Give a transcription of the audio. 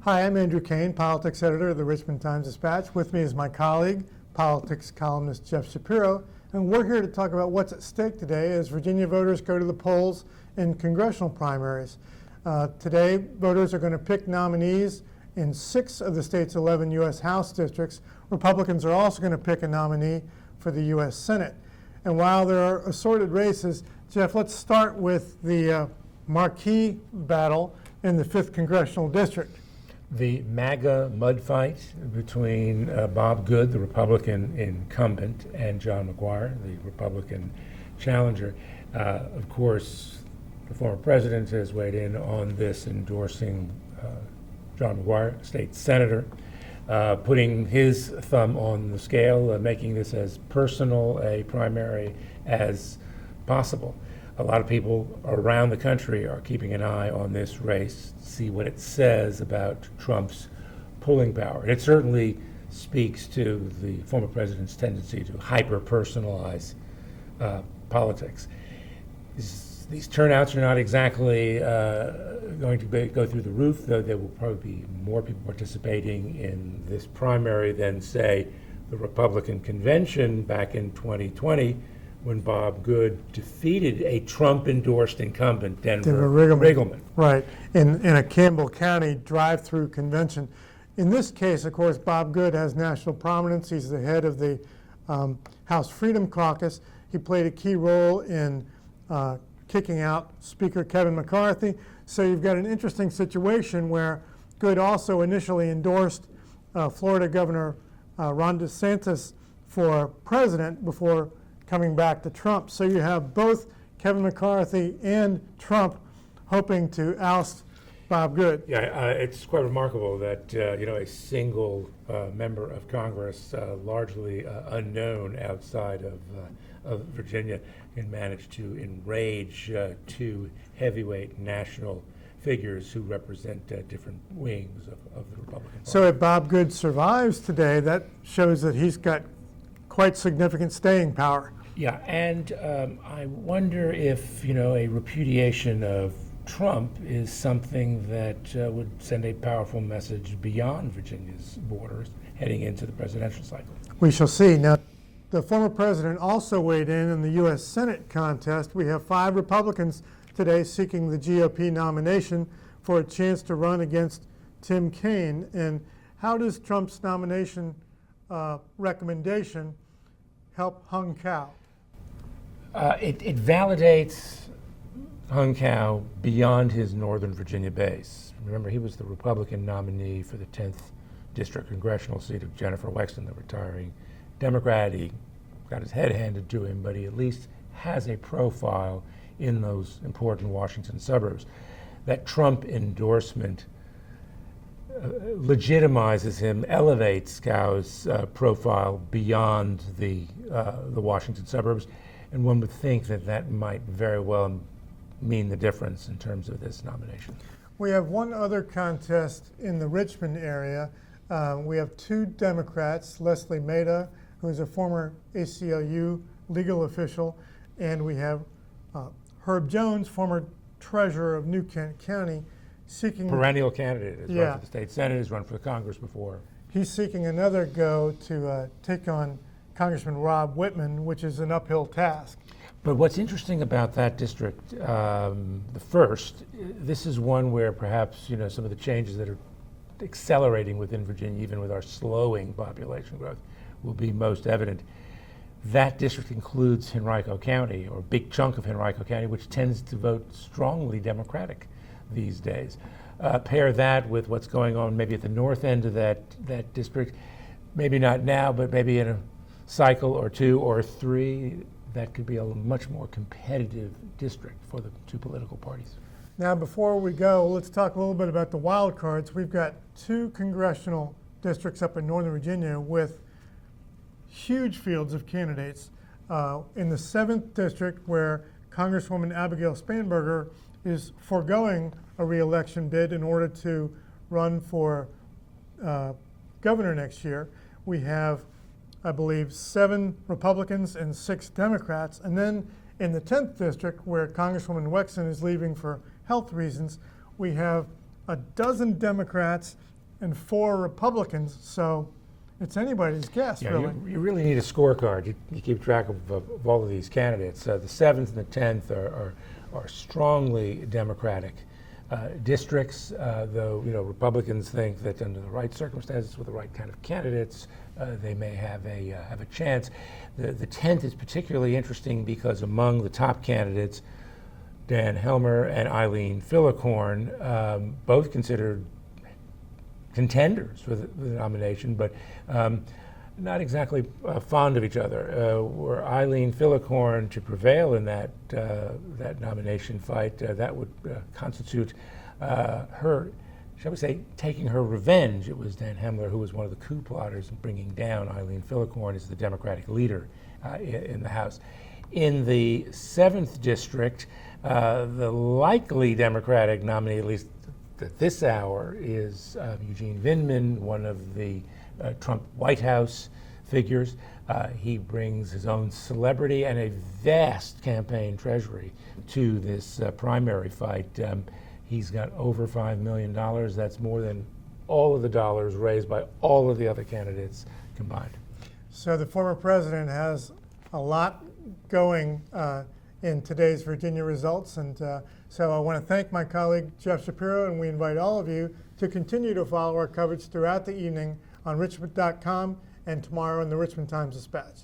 Hi, I'm Andrew Cain, politics editor of the Richmond Times-Dispatch. With me is my colleague, politics columnist Jeff Schapiro, and we're here to talk about what's at stake today as Virginia voters go to the polls in congressional primaries. Today, voters are going to pick nominees in 6 of the state's 11 U.S. House districts. Republicans are also going to pick a nominee for the U.S. Senate. And while there are assorted races, Jeff, let's start with the marquee battle in the 5th Congressional District. The MAGA mud fight between Bob Good, the Republican incumbent, and John McGuire, the Republican challenger. Of course, the former president has weighed in on this, endorsing John McGuire, state senator, putting his thumb on the scale, making this as personal a primary as possible. A lot of people around the country are keeping an eye on this race to see what it says about Trump's pulling power. And it certainly speaks to the former president's tendency to hyper-personalize politics. These turnouts are not exactly going to go through the roof, though there will probably be more people participating in this primary than, say, the Republican convention back in 2020, when Bob Good defeated a Trump-endorsed incumbent, Denver Riggleman. Right, in a Campbell County drive-through convention. In this case, of course, Bob Good has national prominence. He's the head of the House Freedom Caucus. He played a key role in kicking out Speaker Kevin McCarthy. So you've got an interesting situation where Good also initially endorsed Florida Governor Ron DeSantis for president before coming back to Trump. So you have both Kevin McCarthy and Trump hoping to oust Bob Good. Yeah, it's quite remarkable that a single member of Congress, largely unknown outside of Virginia, can manage to enrage 2 heavyweight national figures who represent different wings of the Republican Party. So if Bob Good survives today, that shows that he's got quite significant staying power. Yeah, and I wonder if, a repudiation of Trump is something that would send a powerful message beyond Virginia's borders heading into the presidential cycle. We shall see. Now, the former president also weighed in the U.S. Senate contest. We have 5 Republicans today seeking the GOP nomination for a chance to run against Tim Kaine. And how does Trump's nomination recommendation help Hung Cao? It validates Hung Cao beyond his Northern Virginia base. Remember, he was the Republican nominee for the 10th District congressional seat of Jennifer Wexton, the retiring Democrat. He got his head handed to him, but he at least has a profile in those important Washington suburbs. That Trump endorsement legitimizes him, elevates Cao's profile beyond the Washington suburbs. And one would think that that might very well mean the difference in terms of this nomination. We have one other contest in the Richmond area. We have 2 Democrats, Leslie Maida, who is a former ACLU legal official, and we have Herb Jones, former treasurer of New Kent County, seeking... Perennial candidate, has run for the state senate, has run for the Congress before. He's seeking another go to take on Congressman Rob Whitman, which is an uphill task. But what's interesting about that district, the first, this is one where perhaps some of the changes that are accelerating within Virginia, even with our slowing population growth, will be most evident. That district includes Henrico County, or a big chunk of Henrico County, which tends to vote strongly Democratic these days. Pair that with what's going on maybe at the north end of that district, maybe not now, but maybe in a cycle or 2 or 3, that could be a much more competitive district for the 2 political parties. Now, before we go, let's talk a little bit about the wild cards. We've got 2 congressional districts up in Northern Virginia with huge fields of candidates. In the 7th district, where Congresswoman Abigail Spanberger is foregoing a re-election bid in order to run for governor next year, we have, I believe, 7 Republicans and 6 Democrats. And then in the 10th district, where Congresswoman Wexton is leaving for health reasons, we have a dozen Democrats and 4 Republicans, so it's anybody's guess, Yeah, really. you really need a scorecard. You keep track of all of these candidates. The 7th and the 10th are strongly Democratic districts, though Republicans think that under the right circumstances, with the right kind of candidates, they may have a chance. The 10th is particularly interesting because among the top candidates, Dan Helmer and Eileen Fillicorn, both considered contenders for the nomination, but not exactly fond of each other. Were Eileen Fillicorn to prevail in that nomination fight, that would constitute her, shall we say, taking her revenge. It was Dan Helmer who was one of the coup plotters in bringing down Eileen Fillicorn as the Democratic leader in the House. In the 7th district, the likely Democratic nominee, at least at this hour, is Eugene Vindman, one of the Trump White House figures. He brings his own celebrity and a vast campaign treasury to this primary fight. He's got over $5 million. That's more than all of the dollars raised by all of the other candidates combined. So the former president has a lot going in today's Virginia results, and so I want to thank my colleague Jeff Schapiro, and we invite all of you to continue to follow our coverage throughout the evening on Richmond.com and tomorrow in the Richmond Times-Dispatch.